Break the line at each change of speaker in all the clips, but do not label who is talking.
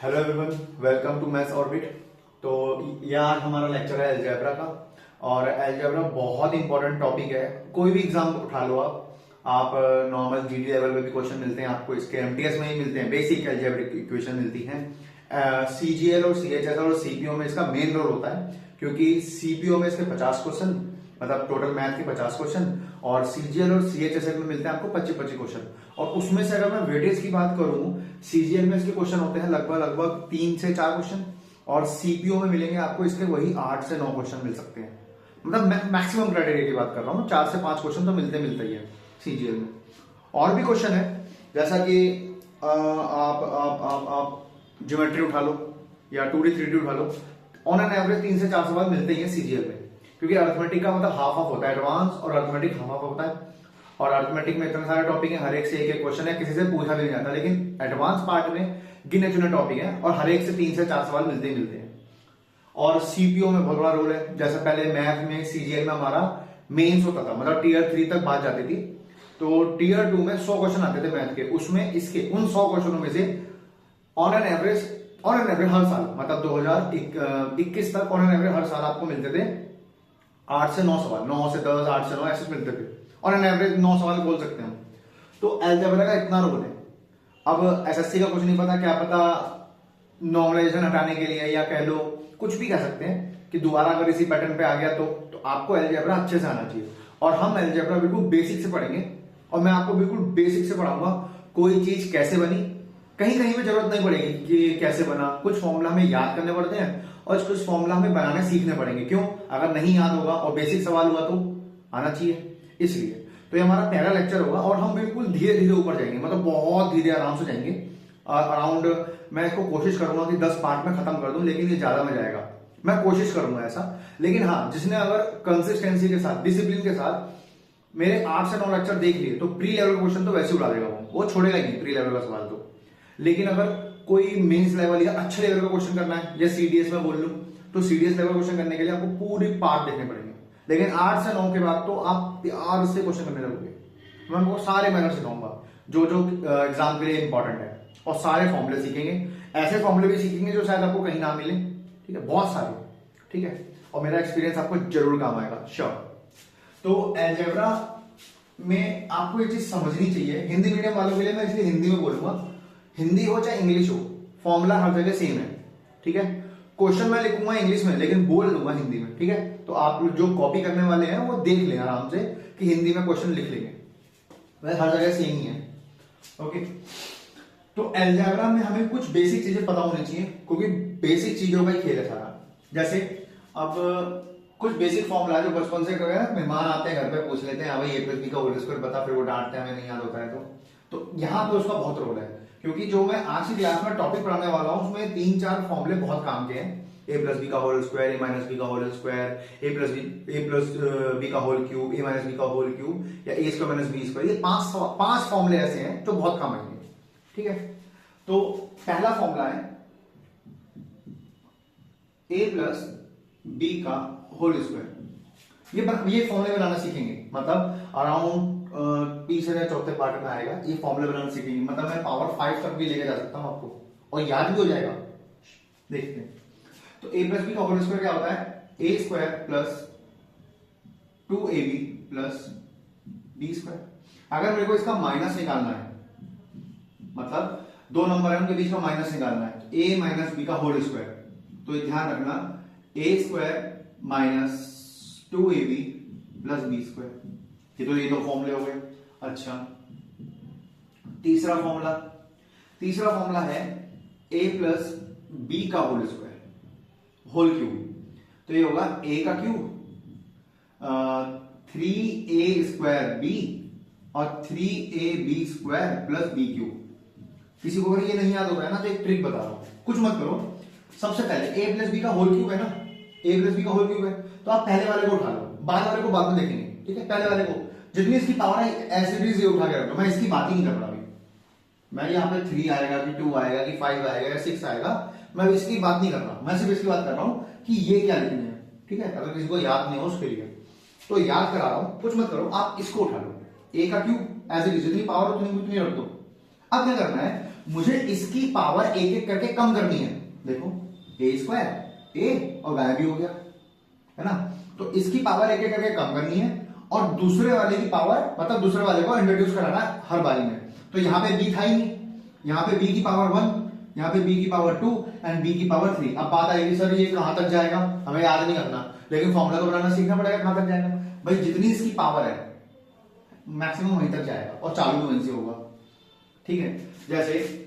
Hello everyone, welcome to Maths Orbit. तो यह आज हमारा लेक्चर है अलजेब्रा का। और अलजेब्रा बहुत इंपॉर्टेंट टॉपिक है। कोई भी एग्जाम उठा लो आप नॉर्मल जीडी लेवल पे भी क्वेश्चन मिलते हैं आपको, इसके एमटीएस में ही मिलते हैं। बेसिक अलजेब्रिक इक्वेशन मिलती हैं। सीजीएल और सीएचएसएल और सीपीओ में इसका मेन रोल होता है, क्योंकि सीपीओ में इसके 50 क्वेश्चन, मतलब टोटल मैथ के 50 क्वेश्चन, और सीजीएल और सीएचएसएल में मिलते हैं आपको 25-25 क्वेश्चन। और उसमें से अगर मैं वेटेज की बात करूं, सीजीएल में इसके क्वेश्चन होते हैं लगभग 3 से 4 क्वेश्चन, और सीपीओ में मिलेंगे आपको इसके वही 8 से 9 क्वेश्चन मिल सकते हैं। मतलब मैक्सिमम क्राइटेरिया की बात कर रहा हूं, 4 से 5 क्वेश्चन तो मिलते ही है सीजीएल में। और भी क्वेश्चन है, जैसा कि आप ज्योमेट्री उठा लो या 2D 3D उठा लो, ऑन एन एवरेज 3 से 4 सवाल मिलते ही है सीजीएल में, क्योंकि अर्थमेटिक का मतलब हाफ हाफ होता है, एडवांस और अर्थमेटिक हाफ हाफ होता है। और अर्थमेटिक में इतने सारे टॉपिक हैं, हर एक से एक क्वेश्चन है, किसी से पूछा भी नहीं जाता। लेकिन एडवांस पार्ट में गिने चुने टॉपिक है और हर एक से 3 से 4 सवाल मिलते हैं। और सीपीओ में बहुत बड़ा रोल है। जैसे पहले मैथ में सीजीएल में हमारा मेंस होता था, मतलब टीयर 3 तक बात जाती थी, तो टीयर 2 में 100 क्वेश्चन आते थे मैथ के। उसमें इसके उन 100 क्वेश्चनों में से ऑन एन एवरेज हर साल, मतलब 2021 तक ऑन एन एवरेज हर साल आपको मिलते थे 8 से 9 सवाल, 9 से 10, 8 से 9 ऐसे मिलते थे। ऑन एन एवरेज 9 सवाल बोल सकते हैं हम। तो अलजेब्रा का इतना रोल है। अब एसएससी का कुछ नहीं पता, क्या पता नॉर्मलाइजेशन हटाने के लिए, या कह लो कुछ भी कह सकते हैं कि दोबारा अगर इसी पैटर्न पे आ गया तो आपको अलजेब्रा अच्छे से आना चाहिए। और हम अलजेब्रा बिल्कुल बेसिक से पढ़ेंगे, और मैं आपको बिल्कुल बेसिक से पढ़ाऊंगा। कोई चीज कैसे बनी, कहीं कहीं में जरूरत नहीं पड़ेगी कि कैसे बना। कुछ फॉर्मूला हमें याद करने पड़ते हैं और कुछ फॉर्मूला हमें बनाने सीखने पड़ेंगे। क्यों? अगर नहीं याद होगा और बेसिक सवाल हुआ तो आना चाहिए, इसलिए। तो ये हमारा पहला लेक्चर होगा और हम बिल्कुल धीरे धीरे ऊपर जाएंगे, मतलब बहुत धीरे आराम से जाएंगे। अराउंड मैं इसको कोशिश करूंगा कि 10 पार्ट में खत्म कर दूं, लेकिन ये ज्यादा में जाएगा। मैं कोशिश करूंगा ऐसा। लेकिन हाँ, जिसने अगर कंसिस्टेंसी के साथ, डिसिप्लिन के साथ मेरे 8 से 9 लेक्चर देख लिए, तो प्री लेवल क्वेश्चन तो वैसे उड़ा देगा, वो छोड़ेगा ही नहीं प्री लेवल का सवाल तो। लेकिन अगर कोई मेंस लेवल या अच्छे लेवल का क्वेश्चन करना है, या सीडीएस में बोल लूं, तो सीडीएस लेवल क्वेश्चन करने के लिए आपको पूरी पार्ट देखने पड़ेंगे। लेकिन 8 से 9 के बाद तो आप प्यार से क्वेश्चन करने लगोगे। मैं आपको सारे मेथड सिखाऊंगा जो जो एग्जाम के लिए इंपॉर्टेंट है, और सारे फॉर्मूले सीखेंगे। ऐसे फॉर्मूले भी सीखेंगे जो शायद आपको कहीं ना मिले, ठीक है, बहुत सारे, ठीक है। और मेरा एक्सपीरियंस आपको जरूर काम आएगा, श्योर। तो अलजेब्रा में आपको ये चीज समझनी चाहिए। हिंदी मीडियम वालों के लिए मैं इसलिए हिंदी में बोलूंगा, हिंदी हो चाहे इंग्लिश हो, फॉर्मूला हर जगह सेम है, ठीक है। क्वेश्चन मैं लिखूंगा इंग्लिश में, लेकिन बोल दूंगा हिंदी में, ठीक है। तो आप लोग जो कॉपी करने वाले हैं वो देख लें आराम से कि हिंदी में क्वेश्चन लिख लेंगे, वह हर जगह सेम ही है, ओके। तो अलजेब्रा में हमें कुछ बेसिक चीजें पता होनी चाहिए, क्योंकि बेसिक चीजों का ही खेल है सारा। जैसे अब कुछ बेसिक फॉर्मूला जो बचपन से मेहमान आते हैं घर पे, पूछ लेते हैं भाई ए प्लस बी का होल स्क्वायर बता, फिर वो डांटते हैं हमें नहीं याद होता है तो यहाँ पे उसका बहुत रोल है। क्योंकि जो मैं आज की क्लास में टॉपिक पढ़ाने वाला हूं, उसमें 3-4 फॉर्मूले बहुत काम के हैं। ए प्लस बी का होल स्क्वायर, ए माइनस बी का होल स्क्वायर, ए प्लस बी का होल क्यूब, ए माइनस बी का होल क्यूब, या ए स्क्वायर माइनस बी स्क्वायर। ये 5 फॉर्मूले ऐसे हैं जो बहुत काम आएंगे, ठीक है। तो पहला फॉर्मूला है ए प्लस बी का होल स्क्वायर। ये फॉर्मूले बनाना सीखेंगे, मतलब अराउंड तीसरे या चौथे पार्ट में आएगा। ये फॉर्मूले बनाना सीखेंगे, मतलब मैं पावर 5 तक भी लेके जा सकता हूं आपको, और याद भी हो जाएगा। देखते हैं। तो ए प्लस बी का होल स्क्वायर क्या होता है? A square plus 2ab plus B square. अगर मेरे को इसका माइनस निकालना है, मतलब 2 नंबर है उनके बीच का माइनस निकालना है, ए माइनस बी का होल स्क्वायर, तो ध्यान रखना A square minus 2ab plus B square. ये तो फॉर्मूले हो गए। अच्छा, तीसरा फॉर्मूला है a प्लस बी का होल स्क्वायर, होल क्यूब। तो ये होगा a का क्यूब 3a स्क्वायर b और 3ab square plus b cube. किसी को अगर ये नहीं याद होगा ना, तो एक ट्रिक बता रहा हूं, कुछ मत करो। सबसे पहले a प्लस बी का होल क्यूब है ना, a प्लस बी का होल क्यूब है, तो आप पहले वाले को उठा लो, बाद वाले को बाद में देखेंगे, ठीक है। पहले वाले को जितनी इसकी पावर है एसिडीज ये उठा के रख दो, मैं इसकी बात ही नहीं कर रहा अभी। मैं यहाँ पे 3 आएगा कि 2 आएगा कि 5 आएगा या 6 आएगा, मैं इसकी बात नहीं कर रहा। मैं सिर्फ इसकी बात कर रहा हूँ कि ये क्या लिखने है, ठीक है। अगर किसी को याद नहीं हो उसके लिए तो याद करा रहा हूँ, कुछ मत करो। आप इसको उठा लो, ए का क्यूब एसिडीज जितनी पावर उतनी रख दो। अब क्या करना है, मुझे इसकी पावर एक एक करके कम करनी है। देखो ए स्क्वायर ए और गायब भी हो गया, है ना। तो इसकी पावर एक एक करके कम करनी है और दूसरे वाले की पावर मतलब दूसरे वाले को इंट्रोड्यूस कराना है हर बारी में। तो यहां पे बी था ही नहीं, यहां पे बी की पावर 1, यहां पे बी की पावर 2 एंड बी की पावर 3। अब बात आएगी सर ये कहां तक जाएगा, हमें याद नहीं करना, लेकिन फॉर्मूला तो बनाना सीखना पड़ेगा कहां तक जाएगा। भाई जितनी इसकी पावर है मैक्सिमम वहीं तक जाएगा और चालू भी वहीं से होगा, ठीक है। जैसे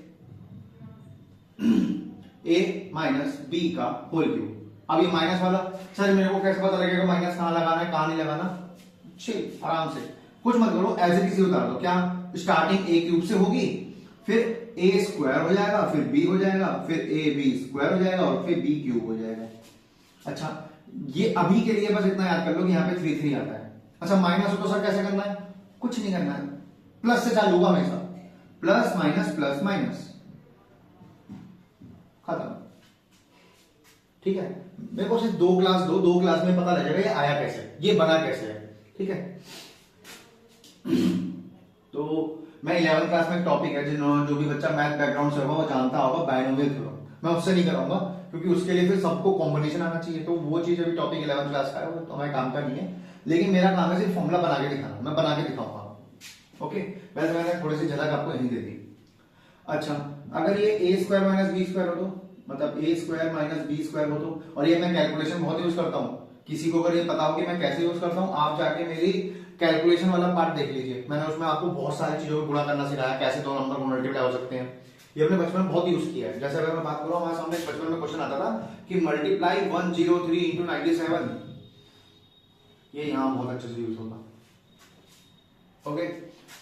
a माइनस बी का होल क्यूब। अब ये माइनस वाला सर मेरे को कैसे पता लगेगा माइनस कहां लगाना है कहां नहीं लगाना, ठीक आराम से कुछ मत करो, ऐसे किसी उतार दो। क्या स्टार्टिंग ए क्यूब से होगी, फिर ए स्क्वायर हो जाएगा, फिर बी हो जाएगा, फिर ए बी स्क्वायर हो जाएगा और फिर बी क्यूब हो जाएगा। अच्छा ये अभी के लिए बस इतना याद कर लो कि यहाँ पे 3 3 आता है। अच्छा माइनस हो तो सर कैसे करना है, कुछ नहीं करना है, प्लस से चालू होगा हमेशा, प्लस माइनस खत्म, ठीक है। मेरे को सिर्फ 2 क्लास दो, 2 क्लास में पता लगेगा ये आया कैसे, ये बना कैसे है, ठीक है। तो मैं 11th क्लास में एक टॉपिक है जो भी बच्चा मैथ बैकग्राउंड से होगा वो जानता होगा, बायनोमियल थ्योरम। मैं उससे नहीं कराऊंगा क्योंकि उसके लिए फिर सबको कॉम्बिनेशन आना चाहिए, तो वो चीज अभी टॉपिक 11th क्लास का है, वो तो हमारे काम का नहीं है। लेकिन मेरा काम है सिर्फ फॉर्मूला बना के दिखाना, मैं बना के दिखाऊंगा, ओके। वैसे मैंने थोड़ी सी झलक आपको यही दे दी। अच्छा अगर ये ए स्क्वायर माइनस बी स्क्वायर हो तो, मतलब ए स्क्वायर माइनस बी स्क्वायर हो तो, और ये मैं कैलकुलेशन बहुत यूज करता हूँ, किसी को अगर ये पता हो कि मैं कैसे यूज करता हूँ आप जाके मेरी कैलकुलेशन वाला पार्ट देख लीजिए, मैंने उसमें आपको बहुत सारी चीजों को गुणा करना सिखाया, कैसे 2 नंबर को मल्टीप्लाई हो सकते हैं, ये अपने बचपन में बहुत यूज किया है। जैसे अगर मैं बात करूँ हमारे सामने बचपन में क्वेश्चन आता था कि मल्टीप्लाई 103 इंटू 97, ये यहां बहुत अच्छे से यूज होगा, ओके।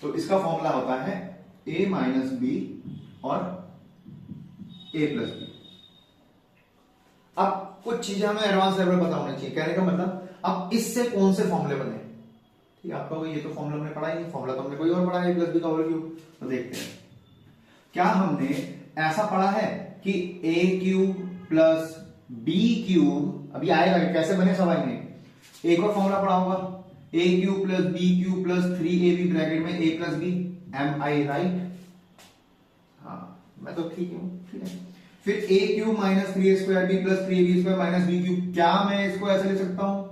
तो इसका फॉर्मूला होता है a माइनस बी और a प्लस बी। अब कुछ चीजें हमें एडवांस लेवल पता होनी चाहिए, कहने का मतलब अब इससे कौन से फॉर्मूले बने, ठीक है। आपका ये तो फॉर्मूला हमने पढ़ा ही नहीं, फॉर्मूला तो हमने कोई और पढ़ा है, a प्लस बी का होल क्यूब। तो देखते हैं क्या हमने ऐसा पढ़ा है कि a cube plus b cube, अभी आएगा कैसे बने सवाल में, एक और फॉर्मूला पढ़ा होगा a cube plus b cube plus 3ab bracket में a plus b, am I right, हाँ मैं तो ठीक हूं, ठीक है। फिर a cube minus 3a square b plus 3ab square minus b cube, क्या मैं इसको ऐसे लिख सकता हूं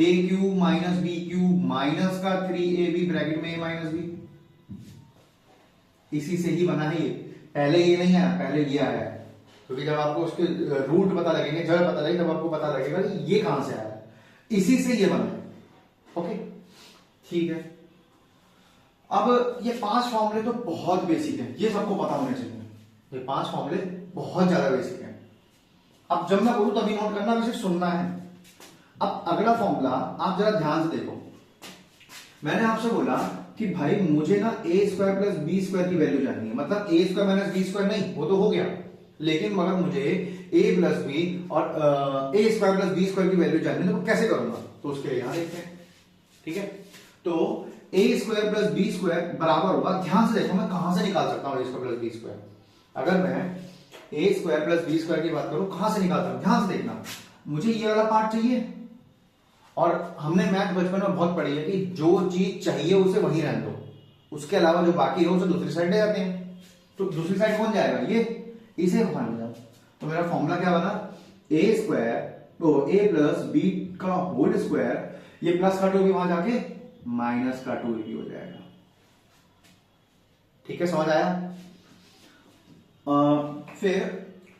a cube minus b cube minus का 3ab ब्रैकेट में a माइनस b, इसी से ही बना है ये, पहले ये नहीं आया, पहले ये आया है, क्योंकि जब आपको उसके रूट पता लगेंगे, जड़ पता लगेगी, तब आपको पता लगेगा कि ये कहां से आया है, इसी से ये बना है, ओके ठीक है। अब ये 5 फॉर्मूले तो बहुत बेसिक है, ये सबको पता होने चाहिए, ये 5 फॉर्मूले बहुत ज्यादा बेसिक है। अब जब मैं बोलूं तभी नोट करना, सिर्फ सुनना है। अब अगला फॉर्मूला आप जरा ध्यान से देखो, मैंने आपसे बोला कि भाई मुझे ना ए स्क्वायर प्लस बी स्क्वायर की वैल्यू जाननी है, मतलब ए स्क्वायर माइनस बी स्क्वायर नहीं, वो तो हो गया, लेकिन मगर मुझे ए प्लस बी और ए स्क्वायर प्लस बी स्क्वायर की वैल्यू जाननी है, तो कैसे करूंगा, तो उसके लिए यहां देखते हैं, ठीक है। तो ए स्क्वायर प्लस बी स्क्वायर बराबर होगा, ध्यान से देखो मैं कहां से निकाल सकता हूं ए स्क्वायर प्लस बी स्क्वायर, अगर मैं ए स्क्वायर प्लस बी स्क्वायर की बात करूं कहां से निकालता हूं, ध्यान से देखना, मुझे ये वाला पार्ट चाहिए, और हमने मैथ बचपन में बहुत पढ़ी है कि जो चीज चाहिए उसे वही रहने दो, उसके अलावा जो बाकी है उसे दूसरी साइड ले जाते हैं, तो दूसरी साइड कौन जाएगा, ये, इसे मान जाओ। तो मेरा फॉर्मूला क्या बना, ए स्क्वायर तो ए प्लस बी का होल स्क्वायर, ये प्लस का 2 भी वहां जाके माइनस का 2 भी हो जाएगा, ठीक है, समझ आया। फिर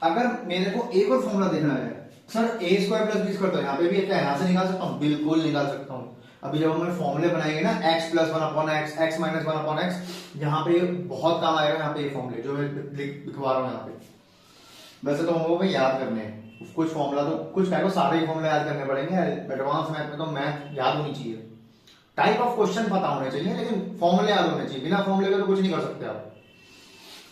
अगर मेरे को एक और फॉर्मूला देखना है, सर ए स्क्वायर प्लस बी स्क्वायर, तो यहाँ पे भी क्या यहां से निकाल सकता हूँ, बिल्कुल निकाल सकता हूँ। अभी जब हमने फॉर्मूले बनाएंगे ना x plus 1 upon x, x minus 1 upon x, यहाँ पे बहुत काम आएगा, यहाँ पे ये फॉर्मूले जो मैं लिखवा रहा हूँ यहाँ पे। वैसे तो हमको याद करने हैं कुछ फॉर्मूला, तो कुछ क्या सारे फॉर्मूले याद करने पड़ेंगे, एडवांस मैथ में तो मैथ याद होनी चाहिए, टाइप ऑफ क्वेश्चन पता होने चाहिए, लेकिन फॉर्मूले याद होने चाहिए, बिना फॉर्मूले के तो कुछ नहीं कर सकते आप।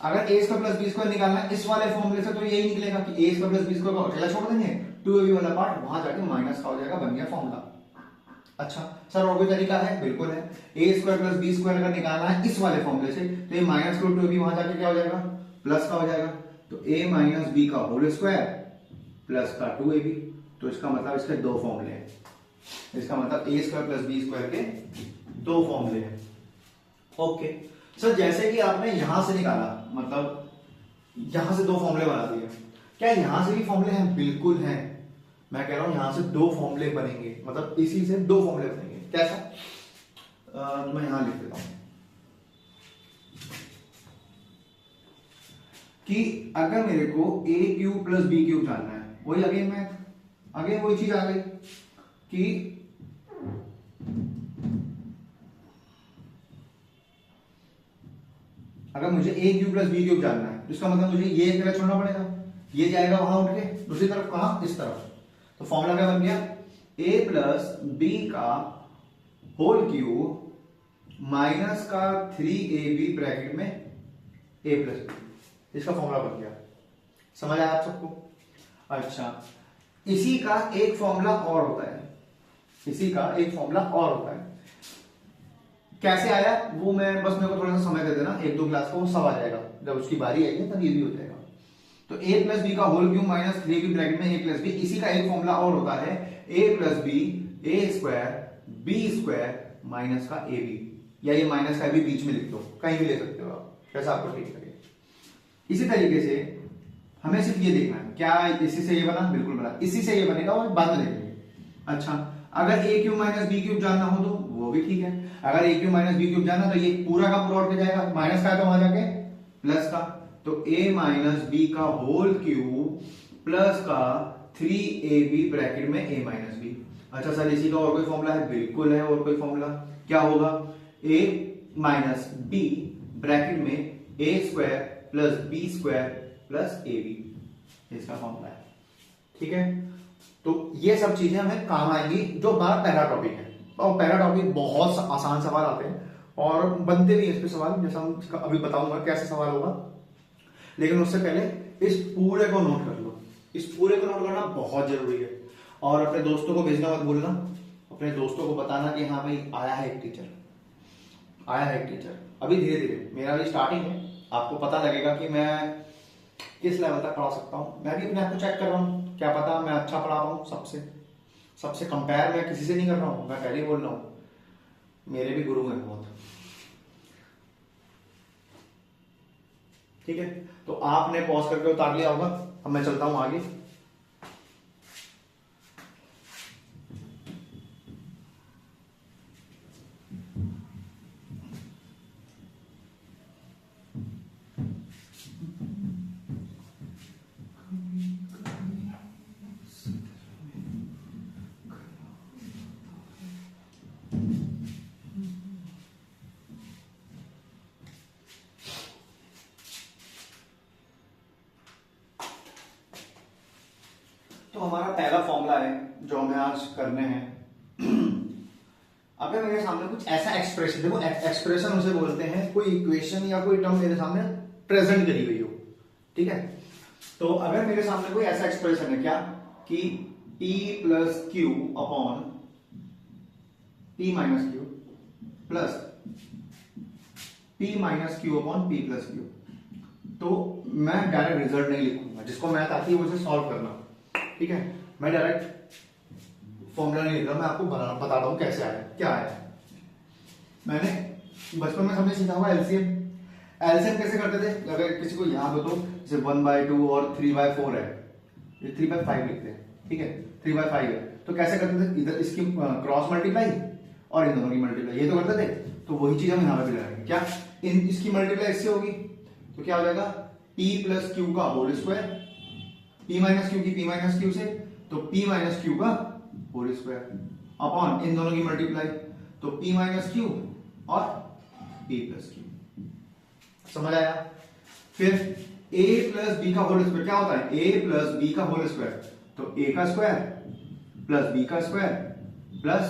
अगर ए स्क्वायर प्लस बी स्क्वायर निकालना है इस वाले फॉर्मूले से, तो यही निकलेगा कि ए स्क्वायर प्लस बी स्क्वायर को अकेला छोड़ देंगे, 2ab वाला पार्ट वहां जाके माइनस का हो जाएगा, बन गया फॉर्मूला। अच्छा सर और कोई तरीका है, बिल्कुल है, A square plus B square अगर निकालना है इस वाले फॉर्मूले से, तो ये माइनस का 2ab वहां जाके क्या हो जाएगा, प्लस का हो जाएगा, तो a माइनस बी का होल स्क्वायर प्लस का 2ab, तो इसका मतलब इसके 2 फॉर्मूले हैं, इसका मतलब ए स्क्वायर प्लस बी स्क्वायर के 2 फॉर्मूले हैं, ओके। सर जैसे कि आपने यहां से निकाला, मतलब यहां से दो फॉर्मूले बना दिए। क्या यहां से भी फॉर्मूले हैं? बिल्कुल हैं। मैं कह रहा हूं यहां से दो फॉर्मूले बनेंगे, मतलब इसी से दो फॉर्मूले बनेंगे। कैसा? मैं यहां लिख देता हूं कि अगर मेरे को ए क्यूब प्लस बी क्यूब जानना है, वही अगेन वही चीज आ गई कि अगर मुझे ए क्यूब प्लस बी क्यूब जानना है, तो इसका मतलब मुझे ये एक जगह छोड़ना पड़ेगा, ये जाएगा वहां उठ के दूसरी तरफ, कहां? इस तरफ। तो फॉर्मूला क्या बन गया? ए प्लस बी का होल क्यूब माइनस का 3ab ब्रैकेट में ए प्लस बी, इसका फॉर्मूला बन गया। समझ आया आप सबको? अच्छा, इसी का एक फॉर्मूला और होता है, इसी का एक फॉर्मूला और होता है। कैसे आया वो मैं बस, मेरे को थोड़ा सा समय दे देना, एक दो क्लास को वो सब आ जाएगा, जब उसकी बारी आएगी तब ये भी हो जाएगा। तो a प्लस बी का whole cube minus 3b bracket में a प्लस बी, इसी का एक फॉर्मूला और होता है a plus b a square b square minus का ए बी, या ये माइनस का भी बीच में लिख दो, कहीं भी ले सकते हो आप, जैसा आपको ठीक लगे। इसी तरीके से हमें सिर्फ ये देखना है, क्या इसी से ये बना? बिल्कुल बना, इसी से ये बनेगा और बाद में देखेंगे। अच्छा, अगर ए क्यूब माइनस बी क्यूब जानना हो तो वो भी ठीक है। अगर ए क्यूब माइनस बी क्यूब जानना तो ये पूरा का पूरा उठ के जाएगा, माइनस का है तो वहां जाके प्लस का, तो a माइनस बी का होल क्यूब प्लस का 3ab ब्रैकेट में a माइनस बी। अच्छा सर, इसी का और कोई फॉर्मूला है? बिल्कुल है, और कोई फॉर्मूला। क्या होगा? a माइनस बी ब्रैकेट में a square plus B square plus a b, इसका फॉर्मूला है। ठीक है, तो ये सब चीजें हमें काम आएंगी जो हमारा पहला टॉपिक है। और पहला टॉपिक बहुत आसान सवाल आते हैं और बनते भी इस पे सवाल, जैसा हम अभी बताऊंगा कैसे सवाल होगा। लेकिन उससे पहले इस पूरे को नोट कर लो, इस पूरे को नोट करना बहुत जरूरी है। और अपने दोस्तों को भेजना मत भूलना, अपने दोस्तों को बताना कि हाँ भाई आया है एक टीचर, आया है एक टीचर। अभी धीरे धीरे मेरा भी स्टार्टिंग है, आपको पता लगेगा कि मैं किस लेवल तक पढ़ा सकता हूँ। मैं भी अपने आप को चेक कर रहा हूँ, क्या पता मैं अच्छा पढ़ा पाऊँ सबसे कंपेयर मैं किसी से नहीं कर रहा हूँ, मैं पहले ही बोल रहा हूँ, मेरे भी गुरु हैं बहुत। ठीक है, तो आपने पॉज करके उतार लिया होगा, अब मैं चलता हूं आगे। तो हमारा पहला फॉर्मूला है जो हमें आज करने हैं। अगर मेरे सामने कुछ ऐसा एक्सप्रेशन, देखो एक्सप्रेशन उसे बोलते हैं कोई इक्वेशन या कोई टर्म मेरे सामने प्रेजेंट करी गई हो। ठीक है, तो अगर मेरे सामने कोई ऐसा एक्सप्रेशन है, क्या कि p plus Q upon p minus Q plus p minus Q upon p plus Q, तो मैं डायरेक्ट रिजल्ट नहीं लिखूंगा, जिसको मैथ आती है उसे सॉल्व करना। ठीक है, मैं डायरेक्ट फॉर्मूला नहीं लिख रहा, मैं आपको बता रहा हूं कैसे आया, क्या आया। मैंने बचपन में सबने सीखा होगा एलसीएम। एलसीएम कैसे करते थे? अगर किसी को याद हो तो, जैसे 1/2 और 3/4 है, ये 3/5 लिखते हैं। ठीक है, 3/5 है, तो कैसे करते थे? इधर इसकी क्रॉस मल्टीप्लाई और इन दोनों की मल्टीप्लाई, ये तो करते थे। तो वही चीज हम यहां पे भी लगाएंगे। क्या इसकी मल्टीप्लाई इससे होगी, तो क्या हो जाएगा? p प्लस क्यू का whole square, p minus Q की p माइनस क्यू से, तो p माइनस क्यू का होल स्क्वायर अपॉन इन दोनों की मल्टीप्लाई, तो p माइनस क्यू और p प्लस क्यू। समझ आया? फिर a प्लस b का होल स्क्वायर क्या होता है? a प्लस b का होल स्क्वायर, तो a का स्क्वायर प्लस b का स्क्वायर प्लस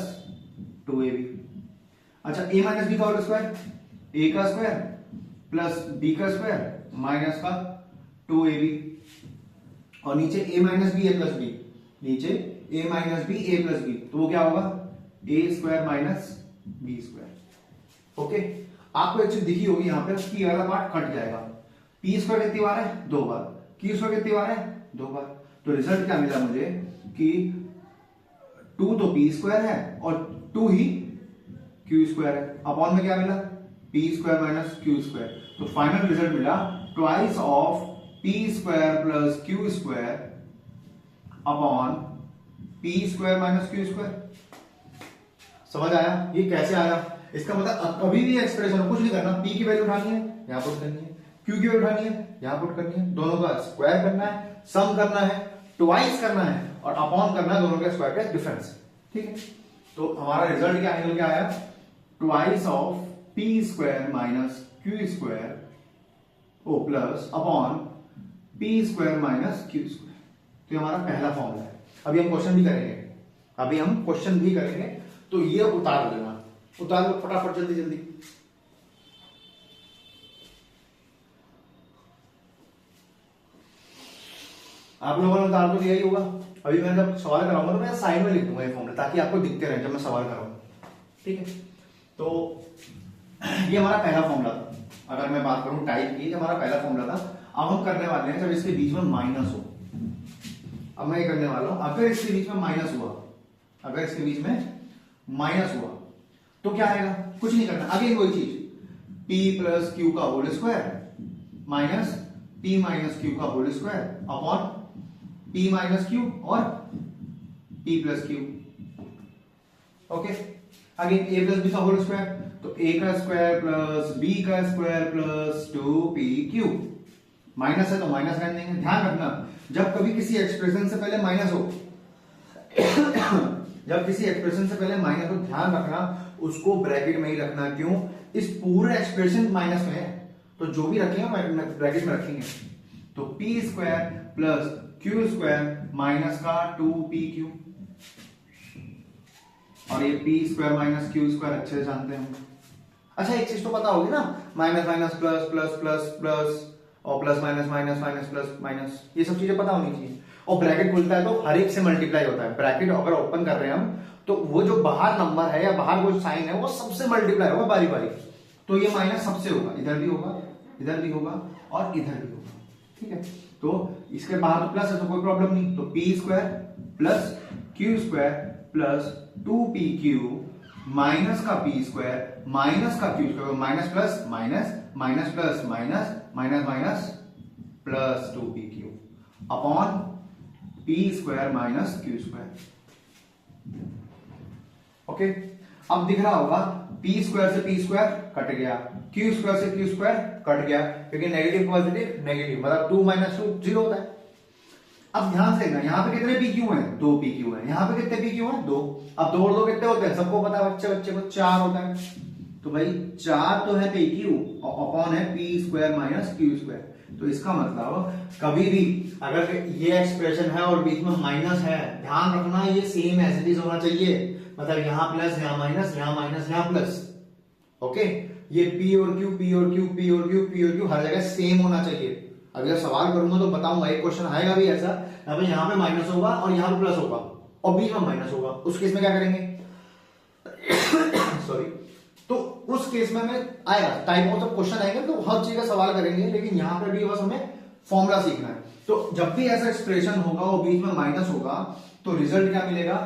2ab। अच्छा, a माइनस b का होल स्क्वायर, a का स्क्वायर प्लस b का स्क्वायर माइनस का 2ab, और नीचे a minus B A plus B, नीचे a minus B A plus B, तो वो क्या होगा? a square minus B square. Okay, आपको एक चीज दिखी होगी यहाँ पे, p वाला पार्ट कट जाएगा। p स्क्वायर कितनी बार है? 2 बार। q स्क्वायर कितनी बार है? 2 बार। तो रिजल्ट क्या मिला मुझे कि 2 तो p स्क्वायर है और 2 ही q स्क्वायर है। अपॉन में क्या मिला? p square minus q square. तो फाइनल रिजल्ट मिला twice of P square plus Q square upon P square minus Q square. समझ आया ये कैसे आया? इसका मतलब कभी भी एक्सप्रेशन कुछ नहीं करना, पी की वैल्यू उठानी है यहां पुट करनी है, क्यू की वैल्यू उठानी है यहां पुट करनी है, दोनों का स्क्वायर करना है, सम करना है, ट्वाइस करना है और अपॉन करना है दोनों के स्क्वायर का डिफरेंस। ठीक है, तो हमारा रिजल्ट क्या निकल के आया? Twice of P square minus Q square ओ plus upon P square minus Q square. तो ये हमारा पहला फॉर्मूला है। अभी हम क्वेश्चन भी करेंगे, तो ये उतार लेना, उतार लो फटाफट जल्दी जल्दी। आप लोगों ने उतार तो दिया ही होगा। अभी मैं जब सवाल कराऊंगा तो मैं साइड में लिख दूंगा ये फॉर्मूला, ताकि आपको दिखते रहे जब मैं सवाल कराऊंगा। ठीक है, तो ये हमारा पहला फॉर्मूला था। अगर मैं बात करूं टाइप की, हमारा पहला फॉर्मूला था। अब हम करने वाले हैं जब इसके बीच में माइनस हो। अब मैं ये करने वाला हूं, अगर इसके बीच में माइनस हुआ तो क्या आएगा? कुछ नहीं करना, अगेन वही चीज, p प्लस क्यू का whole square minus p minus Q का whole square upon p minus Q और p plus Q. Okay, again a plus b का होल स्क्वायर, तो a का स्क्वायर प्लस b का स्क्वायर प्लस 2pq। माइनस है तो minus रहने देंगे। ध्यान रखना, जब कभी किसी एक्सप्रेशन से पहले माइनस हो ध्यान रखना उसको ब्रैकेट में ही रखना। क्यों? इस पूरे एक्सप्रेशन माइनस में है, तो जो भी रखेंगे ब्रैकेट में रखेंगे। तो P square plus Q square minus का 2pq, और ये P square minus Q square अच्छे से जानते हैं। अच्छा, एक चीज तो पता होगी ना, minus minus plus plus plus plus और plus minus minus minus plus minus, ये सब चीजें पता होनी चाहिए। और ब्रैकेट खुलता है तो हर एक से मल्टीप्लाई होता है। ब्रैकेट अगर ओपन कर रहे हैं हम, तो वो जो बाहर नंबर है या बाहर वो साइन है वो सबसे मल्टीप्लाई होगा बारी बारी। तो ये माइनस सबसे होगा, इधर भी होगा, इधर भी होगा और इधर भी होगा। ठीक है, तो इसके बाहर तो प्लस है तो कोई प्रॉब्लम नहीं। तो P square plus Q square plus 2pq minus का पी स्क्वायर माइनस का Q square, minus plus minus minus plus minus minus minus plus 2pq upon P square minus Q square. Okay, अब दिख रहा होगा P square से P square cut गया, Q square से Q square cut गया, क्योंकि नेगेटिव पॉजिटिव नेगेटिव मतलब 2 माइनस 2 0 होता है। अब ध्यान से देखना, यहाँ पे कितने pq हैं? 2pq हैं। यहाँ पे कितने pq हैं? 2। अब 2 और 2 कितने होते हैं? सबको पता है, बच्चे को 4 होता है। तो भाई 4 तो है pq और अपॉन है P square minus Q square. तो इसका मतलब कभी भी अगर ये एक्सप्रेशन है और बीच में माइनस है, ध्यान रखना ये सेम एज इट इज होना चाहिए। मतलब यहां प्लस यहां माइनस यहां माइनस यहां प्लस। ओके, ये p और q p और q p और q p और q हर जगह सेम होना चाहिए। अभी जब सवाल करूंगा तो बताऊंगा, एक क्वेश्चन आएगा भी ऐसा, यहाँ पे माइनस होगा और यहाँ पे प्लस होगा और बीच में माइनस होगा। उस केस में क्या करेंगे? सॉरी, तो उस केस में हमें आएगा टाइप ऑफ क्वेश्चन आएंगे तो हर चीज का सवाल करेंगे, लेकिन यहां पर भी बस हमें फॉर्मूला सीखना है। तो जब भी ऐसा एक्सप्रेशन होगा और बीच में माइनस होगा तो रिजल्ट क्या मिलेगा?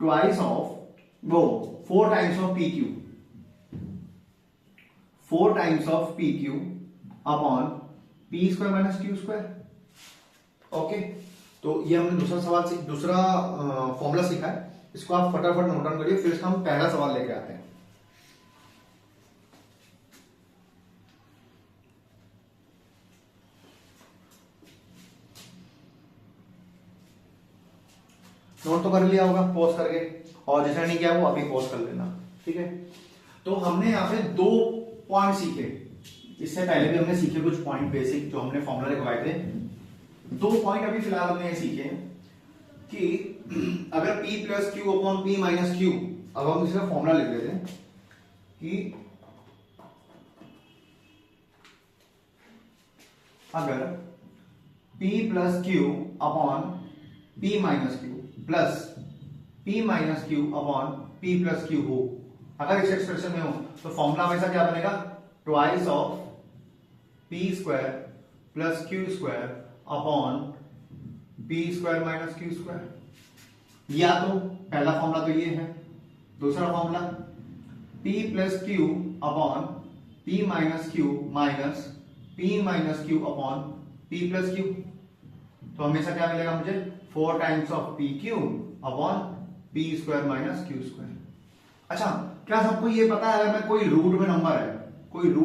ट्वाइस ऑफ वो 4 times of pq, 4 times of pq upon P square minus Q square. Okay, तो ये हमने दूसरा फॉर्मूला सीखा है। इसको आप फटाफट नोट डाउन करिए, फिर इसका हम पहला सवाल लेके आते हैं। नोट तो कर लिया होगा पॉज करके, और जिसने नहीं किया वो अभी पॉज कर लेना। ठीक है, तो हमने यहाँ पे 2 पॉइंट सीखे। इससे पहले भी हमने सीखे कुछ पॉइंट बेसिक जो हमने फॉर्मूला लिखवाए थे। 2 पॉइंट अभी फिलहाल हमने सीखे कि अगर p plus Q upon p minus Q, अब हम इसका फॉर्मूला लिख लेते हैं कि अगर p plus Q upon p minus Q plus p minus Q upon p plus Q हो, अगर इस एक्सप्रेशन में हो, तो फॉर्मूला हमेशा क्या बनेगा? Twice of p square plus Q square upon p square minus Q square. या तो पहला फॉर्मूला तो ये है, दूसरा formula p plus Q upon p minus Q minus p minus Q upon P plus Q, तो हमेशा क्या मिलेगा मुझे 4 times of P Q upon P square minus Q square. अच्छा, क्या सबको ये पता है अगर मैं कोई रूट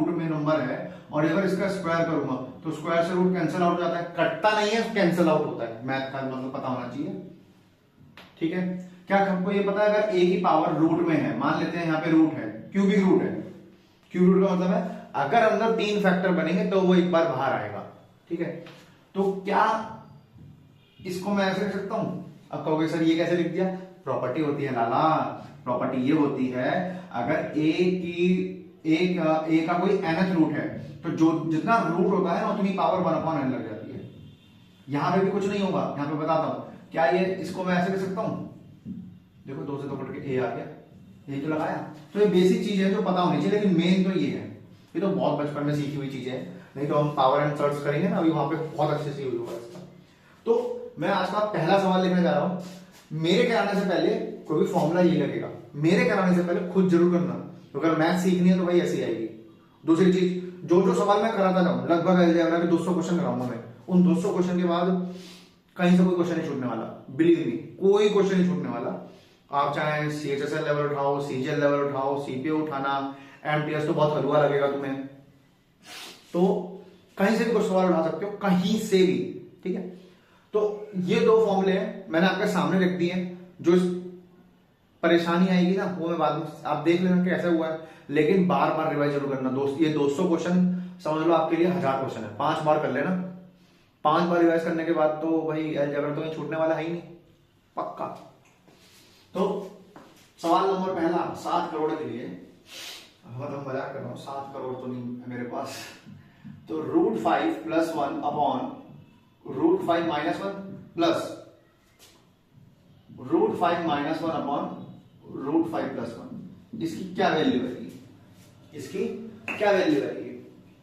में नंबर है और अगर इसका स्क्वायर करूंगा तो स्क्वायर से रूट कैंसिल आउट हो जाता है, कटता नहीं है, कैंसिल आउट होता है। मैथ का मतलब पता होना चाहिए, ठीक है। क्या सबको ये पता है अगर a की पावर रूट में है, मान लेते हैं यहाँ पे रूट है, क्यूबिक रूट है, क्यूब रूट का मतलब है अगर अंदर 3 फैक्टर बनेंगे तो वो एक बार बाहर आएगा, ठीक है। तो क्या इसको मैं ऐसे लिख सकता हूं? अब कहोगे सर ये कैसे लिख दिया? प्रॉपर्टी होती है लाला, प्रॉपर्टी ये होती है अगर a का कोई nth रूट है तो जो जितना रूट होता है ना उतनी पावर 1/n लग जाती है। यहां पे भी कुछ नहीं होगा, यहां पे बताता हूं। क्या ये इसको मैं ऐसे लिख सकता हूं? देखो 2 से 2 कट के a आ गया, यही तो लगाया। तो ये बेसिक चीज है जो पता होनी चाहिए, लेकिन मेन तो ये है, ये तो बहुत बचपन में सीखी हुई चीज है, नहीं तो हम पावर एंड सर्च करेंगे ना अभी वहां पे बहुत अच्छे से यूज होगा इसका। तो मैं आज का पहला सवाल लिखने जा रहा हूं। मेरे कराने से पहले कोई भी फॉर्मूला ये लगेगा, मेरे कराने से पहले खुद जरूर करना, तो अगर मैथ सीखनी है तो भाई ऐसी आएगी। दूसरी चीज, जो जो सवाल मैं कराता जाऊं, लगभग अलजेब्रा के 200 क्वेश्चन कराऊंगा मैं, उन 200 क्वेश्चन के बाद कहीं से कोई क्वेश्चन नहीं छूटने वाला, बिलीव मी, कोई क्वेश्चन नहीं छूटने वाला। आप चाहे सीएचएसएल लेवल उठाओ, सीजीएल लेवल उठाओ, सीपीओ उठाना, एमटीएस तो बहुत हलवा लगेगा तुम्हें, तो कहीं से भी कुछ सवाल उठा सकते हो, कहीं से भी, ठीक है। तो ये 2 फॉर्मूले हैं, मैंने आपके सामने रख दिए हैं। जो परेशानी आएगी ना वो मैं बाद में आप देख लेना कैसे हुआ है, लेकिन बार बार रिवाइज जरूर करना दोस्त। ये 200 क्वेश्चन समझ लो आपके लिए 1000 क्वेश्चन है, 5 बार कर लेना। 5 बार रिवाइज करने के बाद तो भाई अलजेब्रा तो ये छूटने वाला है ही नहीं, पक्का। तो सवाल नंबर पहला 7 करोड़ के लिए, मतलब मजाक कर रहा हूं, 7 करोड़ तो नहीं है मेरे पास। तो √5 + 1 अपॉन √5 - 1 प्लस √5 - 1 अपॉन √5 + 1, इसकी क्या वैल्यू आएगी? इसकी क्या वैल्यू आएगी?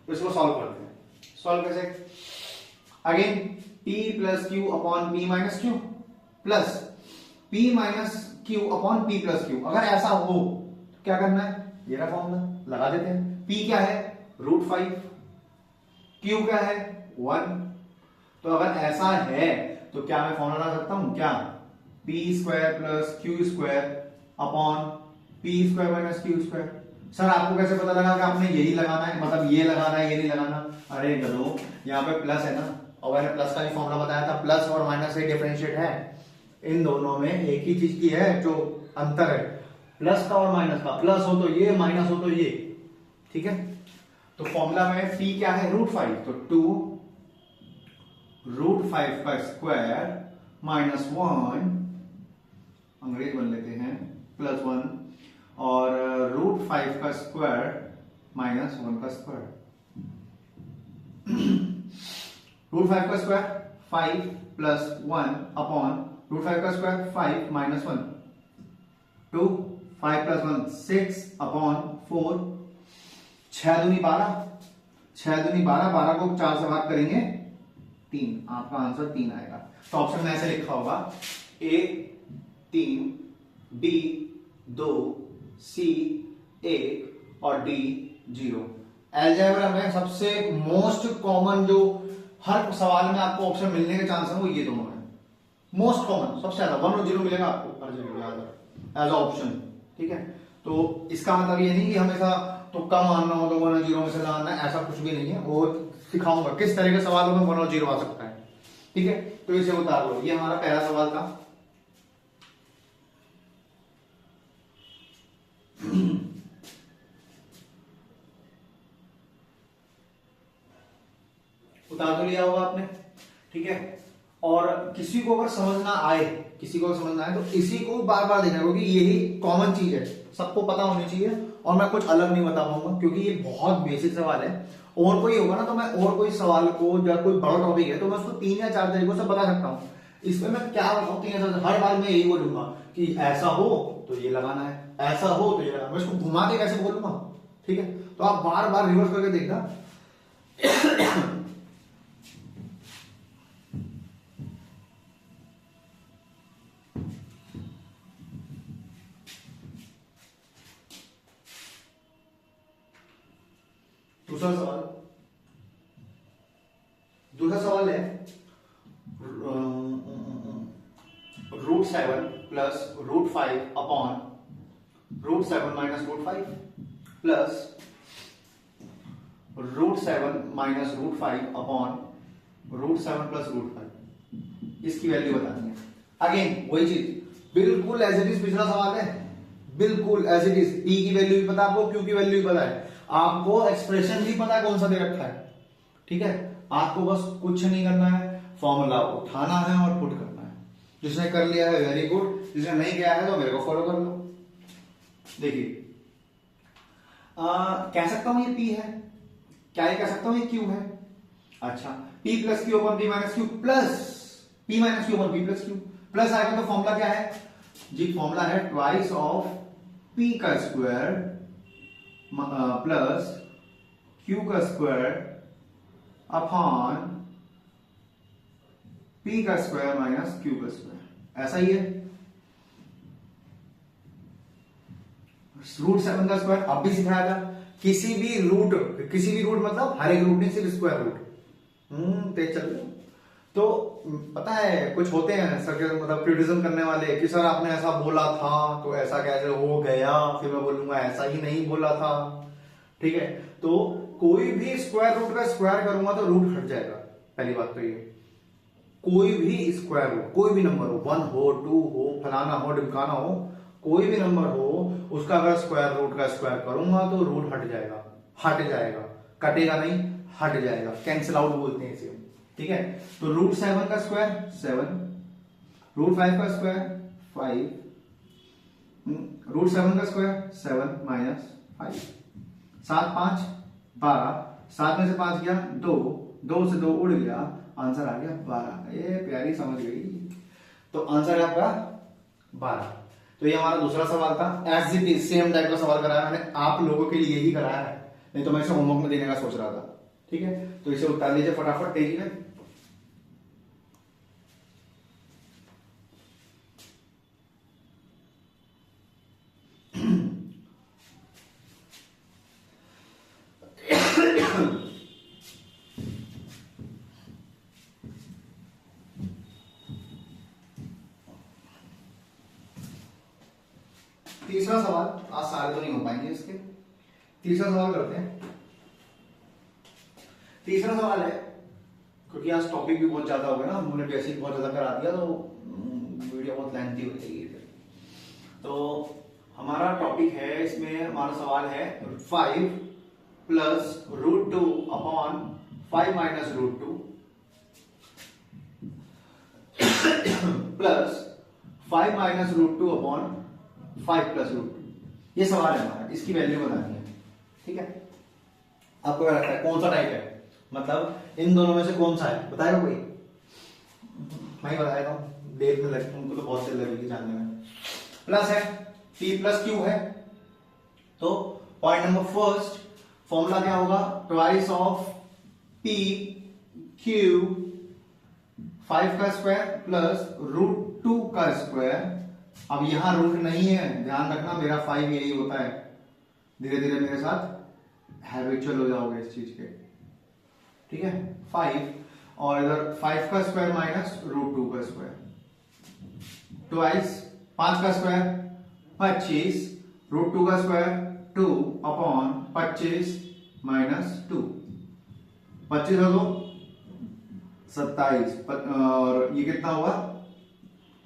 तो इसको सॉल्व करते हैं। सॉल्व कैसे? Again p + q upon p - q plus p - q upon p + q। अगर ऐसा हो तो क्या करना है? ये रहा फॉर्मूला, लगा देते हैं। p क्या है? √5, q क्या है? 1। तो अगर ऐसा है तो क्या मैं फॉर्मूला लगा सकता हूं? क्या? p² + q² upon p² - q²। Sir आपको कैसे पता लगा कि आपने यही लगाना है, मतलब ये लगाना है, ये नहीं लगाना? अरे गधो, यहाँ पे प्लस है ना, और मैंने प्लस का भी फॉर्मूला बताया था, प्लस और माइनस से डिफरेंशिएट है। इन दोनों में एक ही चीज की है जो अंतर है, प्लस का और माइनस का। प्लस हो तो ये, माइनस हो तो ये, ठीक है। तो फॉर्मूला में p क्या है? √5, तो 2 √5 का स्क्वायर माइनस 1, अंग्रेज बन लेते हैं, +1, और √5 का स्क्वायर माइनस 1 का स्क्वायर। √5 का स्क्वायर 5 + 1 अपॉन √5 का स्क्वायर 5 - 1, 2, 5 + 1 6 अपॉन 4, 6 दूनी 12, 6 दूनी 12, 12 को 4 से भाग करेंगे 3, आपका आंसर 3 आएगा। तो ऑप्शन में ऐसे लिखा होगा A 3, B 2, C 1 और D 0। अलजेब्रा में सबसे मोस्ट कॉमन जो हर सवाल में आपको ऑप्शन मिलने के चांस है वो ये दोनों है, मोस्ट कॉमन, सबसे ज्यादा 1 और 0 मिलेगा आपको हर जगह याद एज ऑप्शन, ठीक है। तो इसका मतलब ये नहीं कि हमेशा तुक्का मारना हो तो 1 और 0 में से लाना, ऐसा कुछ भी नहीं है, वो सिखाऊंगा किस तरह के सवालों में 1 और 0 आ सकता है, ठीक है। तो इसे उतार लो, ये हमारा पहला सवाल था। उतार तो लिया होगा आपने, ठीक है। और किसी को अगर समझना आए, तो इसी को बार बार देखना, क्योंकि यही कॉमन चीज है, सबको पता होनी चाहिए, और मैं कुछ अलग नहीं बता पाऊंगा क्योंकि ये बहुत बेसिक सवाल है। और कोई होगा ना तो मैं और कोई सवाल को, जब कोई बड़ा टॉपिक है तो मैं उसको 3 या 4 तरीकों से बता सकता हूँ। इसमें मैं क्या बताऊँ, 3 या 4, हर बार मैं यही बोलूंगा कि ऐसा हो तो ये लगाना है, ऐसा हो तो ये लगाना, मैं इसको घुमा के कैसे बोलूंगा, ठीक है। तो आप बार बार रिवर्स करके देखना। दूसरा सवाल √7 plus √5 upon √7 minus √5 plus √7 minus √5 upon √7 plus √5। इसकी वैल्यू बतानी है। अगेन वही चीज, बिल्कुल एज इट इज पिछला सवाल है, बिल्कुल एज इट इज। पी की वैल्यू भी पता है आपको, क्यू की वैल्यू भी पता है आपको, एक्सप्रेशन भी पता है कौन सा दे रखा है। ठीक है, आपको बस कुछ नहीं करना है, फॉर्मूला उठाना है और पुट करना है। जिसने कर लिया है वेरी गुड, जिसने नहीं किया है तो मेरे को फॉलो कर लो। देखिए कह सकता हूं ये P है, क्या ये कह सकता हूं ये Q है। अच्छा, P plus Q upon P minus Q plus P minus Q upon P plus Q plus आएगा तो फॉर्मूला क्या है जी, फॉर्मूला है ट्वाइस ऑफ P का स्क्वायर प्लस Q का स्क्वायर अपॉन P का स्क्वायर माइनस Q का स्क्वायर। ऐसा ही है। √7 का स्क्वायर अब भी सिखाया था, किसी भी रूट मतलब हर एक रूट नहीं, सिर्फ स्क्वायर रूट। तेज चल रहे तो पता है कुछ होते हैं सर के मतलब क्रिटिसिज्म करने वाले कि सर आपने ऐसा बोला था तो ऐसा कैसे हो गया, फिर मैं बोलूंगा ऐसा ही नहीं बोला था। ठीक है, तो कोई भी स्क्वायर रूट का स्क्वायर करूंगा तो रूट हट जाएगा। पहली बात तो ये, कोई भी स्क्वायर रूट, कोई भी नंबर हो, 1 हो 2 हो फलाना हो ढिमकाना हो, कोई भी नंबर हो उसका अगर स्क्वायर रूट का स्क्वायर करूंगा तो रूट हट जाएगा, कटेगा नहीं, हट जाएगा, कैंसिल आउट बोलते हैं इसे। ठीक है, तो √7 का स्क्वायर 7, √5 का स्क्वायर 5, √7 का स्क्वायर 7 माइनस 5, 7 5 12, 7 में से 5 गया 2, 2 से 2 उड़ गया, आंसर आ गया 12। ये प्यारी समझ गई, तो आंसर है आपका 12। तो ये हमारा दूसरा सवाल था, as it is same type का सवाल कराया मैंने, आप लोगों के लिए ही कराया है, नहीं तो मैं इसे होमवर्क में देने का सोच रहा था। ठीक है, तो इसे उतार लीजिए फटाफट तेजी में। तीसरा सवाल, आज सारे तो नहीं हो पाएंगे इसके, तीसरा सवाल करते हैं। तीसरा सवाल है, क्योंकि आज टॉपिक भी बहुत ज्यादा हो गया ना, हमने बेसिक बहुत ज्यादा करा दिया तो वीडियो बहुत लेंथी हो जाएगी। तो हमारा टॉपिक है, इसमें हमारा सवाल है 5 plus √2 upon 5 minus √2 plus 5 minus √2 upon 5 plus √2। ये सवाल है हमारा, इसकी वैल्यू बतानी है। ठीक है, आपको क्या लगता है कौन सा टाइप है, मतलब इन दोनों में से कौन सा है, बताएगा कोई? मैं बताएगा हूं, देर में लगता उनको तो बहुत देर लगेगी जानने में। प्लस है, P प्लस Q है, तो पॉइंट नंबर फर्स्ट फॉर्मूला क्या होगा, ट्वाइस ऑफ P Q 5 का स्क्वायर प्लस √2 का स्क्वायर। अब यहां रूट नहीं है, ध्यान रखना, मेरा 5 यही होता है, धीरे धीरे मेरे साथ हैबिचुअल हो जाओगे इस चीज के। ठीक है, 5 और इधर 5 का स्क्वायर माइनस √2 का स्क्वायर, ट्वाइस 5 का स्क्वायर 25, √2 का स्क्वायर 2 अपॉन 25 माइनस 2, 25 हो तो 27 और ये कितना हुआ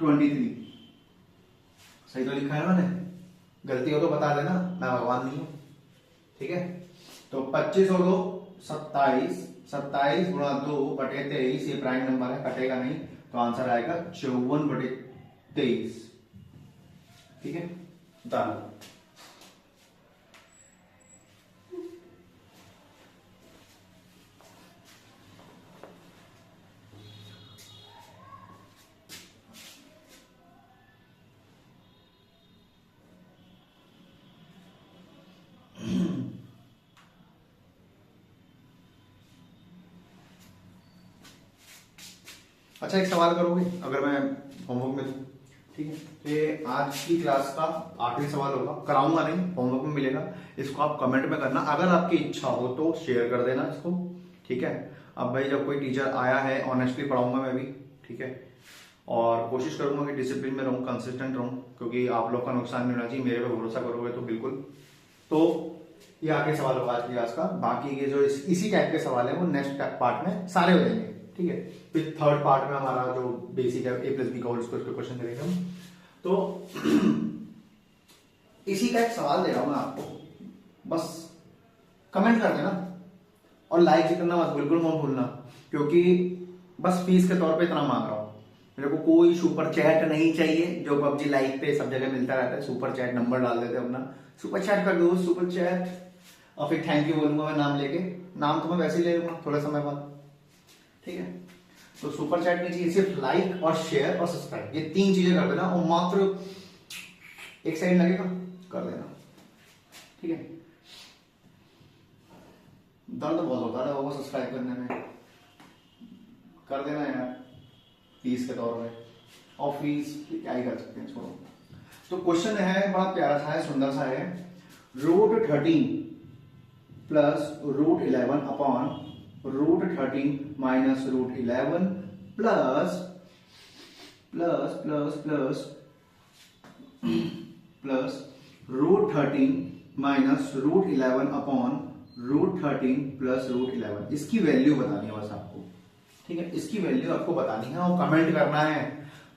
23। सही तो लिखा है मैंने, गलती हो तो बता देना, मैं भगवान नहीं हूं। ठीक है, तो 25 हो तो 27, 27 गुणा 2 बटे 23, ये प्राइम नंबर है, कटेगा नहीं, तो आंसर आएगा 54 बटे 23। ठीक है, उतार लो। अच्छा, एक सवाल करोगे अगर मैं होमवर्क में दूं? ठीक है, तो ये आज की क्लास का आखिरी सवाल होगा, कराऊंगा नहीं, होमवर्क में मिलेगा, इसको आप कमेंट में करना, अगर आपकी इच्छा हो तो शेयर कर देना इसको। ठीक है, अब भाई जब कोई टीचर आया है ऑनेस्टली पढ़ाऊंगा मैं भी। ठीक है, और कोशिश करूंगा कि डिसिप्लिन में रहूं, कंसिस्टेंट रहूं, क्योंकि आप लोग का नुकसान नहीं होना चाहिए। मेरे पे भरोसा करोगे तो बिल्कुल। तो ये आगे सवाल होगा आज की क्लास का। बाकी के जो इसी टाइप के सवाल है वो नेक्स्ट पार्ट में सारे हो जाएंगे, ठीक है। फिर थर्ड पार्ट में हमारा जो बेसिक है A+B का होल स्क्वायर के क्वेश्चन करेंगे हम। तो इसी का एक सवाल दे रहा हूं मैं आपको, बस कमेंट कर देना और लाइक करना मत बिल्कुल मत भूलना, क्योंकि बस फीस के तौर पे इतना मांग रहा हूं। मेरे को कोई सुपर चैट नहीं चाहिए, जो PUBG लाइव पे सब जगह मिलता रहता है। सुपर चैट नंबर डाल देते अपना, सुपर चैट कर दो, सुपर चैट, और फिर थैंक यू बोलूंगा मैं नाम लेके। नाम तो मैं वैसे ही ले लूंगा थोड़ा समय बाद, ठीक है। तो सुपर चैट नहीं चाहिए, सिर्फ लाइक और शेयर और सब्सक्राइब, ये 3 चीजें कर देना। और मात्र 1 सेकंड लगेगा, कर देना, ठीक है। दर्द बहुत होता है वो सब्सक्राइब करने में, कर देना यार फीस के तौर पे। और फीस क्या ही कर सकते हैं, छोड़ो। तो क्वेश्चन है बड़ा प्यारा सा है, सुंदर सा है। √13 plus √11 upon √13 minus √11 plus plus plus plus plus √13 minus √11 upon √13 plus √11। इसकी वैल्यू बतानी है बस आपको, ठीक है। इसकी वैल्यू आपको बतानी है और कमेंट करना है।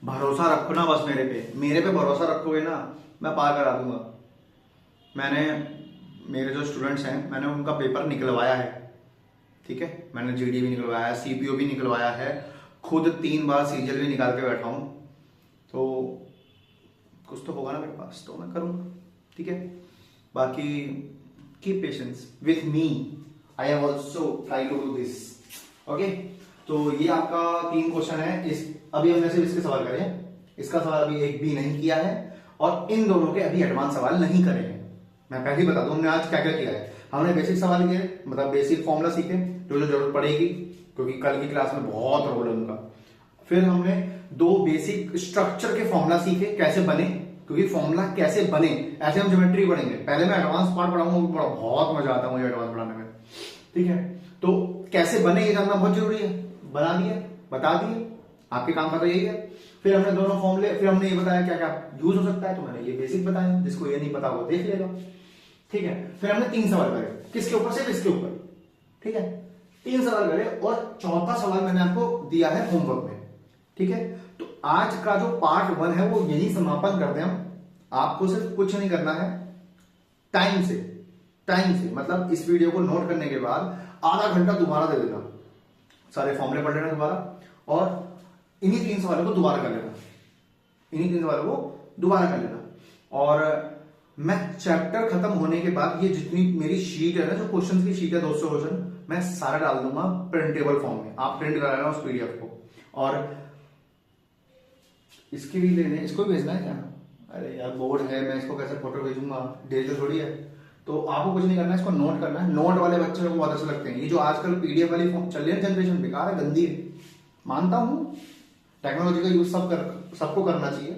भरोसा रखो ना बस मेरे पे भरोसा रखोगे ना, मैं पार करा दूंगा। मेरे जो स्टूडेंट्स हैं मैंने उनका पेपर निकलवाया है, ठीक है। मैंने GD भी निकलवाया है, CPO भी निकलवाया है, खुद 3 बार CGL भी निकाल के बैठा हूं। तो कुछ तो होगा ना मेरे पास, तो मैं करूंगा, ठीक है। बाकी keep patience with me, I have also try to do this, okay. तो ये आपका 3 क्वेश्चन है। अभी हमने सिर्फ इसके सवाल करे हैं, इसका सवाल अभी एक भी नहीं किया है, और इन दोनों के अभी एडवांस सवाल नहीं करे हैं। मैं पहले ही बता दूं हमने आज क्या क्या किया है। हमने बेसिक सवाल किए, मतलब बेसिक फॉर्मूला सीखे जो जरूरत पड़ेगी, क्योंकि कल की क्लास में बहुत रोल है उनका। फिर हमने 2 बेसिक स्ट्रक्चर के फॉर्मूला सीखे कैसे बने, क्योंकि फॉर्मूला कैसे बने ऐसे हम ज्योमेट्री पढ़ेंगे। पहले मैं एडवांस पार्ट पढ़ाऊंगा, बहुत मजा आता है मुझे एडवांस पढ़ाने में, ठीक है। तो कैसे बने ये जानना बहुत जरूरी है। बना दिए, बता दिए, आपके काम का तो यही है। फिर हमने दोनों फॉर्मूले, फिर हमने ये बताया क्या क्या यूज हो सकता है, तो मैंने ये बेसिक बताया, जिसको ये नहीं पता वो देख लेगा, ठीक है। फिर हमने 3 सवाल करे, किसके ऊपर, सिर्फ इसके ऊपर, ठीक है। 3 सवाल करे और चौथा सवाल मैंने आपको दिया है होमवर्क में, ठीक है। तो आज का जो पार्ट 1 है वो यही समापन करते हैं हम। आपको सिर्फ कुछ नहीं करना है, टाइम से मतलब इस वीडियो को नोट करने के बाद आधा घंटा दोबारा दे देना, सारे फॉर्मूले पढ़ लेना दोबारा, और इन्हीं 3 सवालों को दोबारा कर लेना। और मैं चैप्टर खत्म होने के बाद ये जितनी मेरी शीट है ना, जो क्वेश्चन की शीट है 200 क्वेश्चन, मैं सारा डाल दूंगा प्रिंटेबल फॉर्म में। आप प्रिंट करा लेना उस PDF को, और इसकी भी लेने, इसको भी भेजना है क्या? अरे यार बोर्ड है, मैं इसको कैसे फोटो भेजूंगा, डिजिटल थोड़ी है। तो आपको कुछ नहीं करना है, इसको नोट करना है। नोट वाले बच्चे मेरे को बहुत अच्छे लगते हैं। ये जो आजकल PDF वाली फॉर्म चल रही है जनरेशन, बेकार है, गंदी है, मानता हूं। टेक्नोलॉजी का यूज सबको करना चाहिए,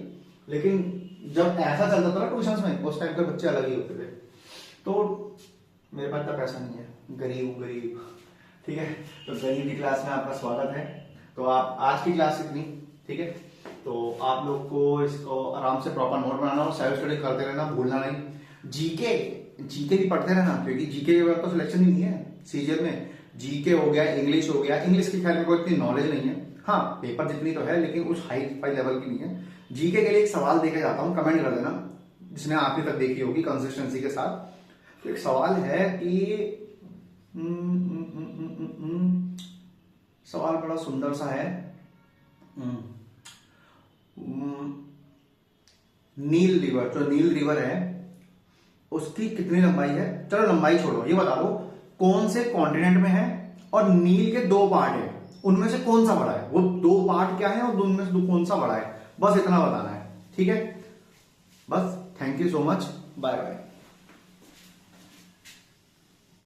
लेकिन जब ऐसा चलता था ना ट्यूशन में, उस टाइम के बच्चे अलग ही होते थे। तो मेरे पास तो पैसा नहीं है, गरीब, ठीक है। तो गरीब की क्लास में आपका स्वागत है। तो आप आज की क्लास इतनी, ठीक है। तो आप लोग को इसको आराम से प्रॉपर नोट बनाना और सेल्फ स्टडी करते रहना, भूलना नहीं। जीके भी पढ़ते रहना, क्योंकि जीके के बाद तो सिलेक्शन ही नहीं है CGL में। जीके हो गया, इंग्लिश हो गया। इंग्लिश की खैर मेरे को इतनी नॉलेज नहीं है, हाँ पेपर जितनी तो है, लेकिन उस हाई लेवल की नहीं है। जीके के लिए एक सवाल देके जाता हूं, कमेंट कर देना जिसने आखिर तक देखी होगी कंसिस्टेंसी के साथ। तो एक सवाल है कि सवाल बड़ा सुंदर सा है। नील रिवर, जो नील रिवर है उसकी कितनी लंबाई है? चलो लंबाई छोड़ो, ये बता दो कौन से कॉन्टिनेंट में है, और नील के 2 पार्ट है, उनमें से कौन सा बड़ा है? वो 2 पार्ट क्या है और उनमें से कौन सा बड़ा है, बस इतना बताना है, ठीक है। बस, thank you so much, bye bye.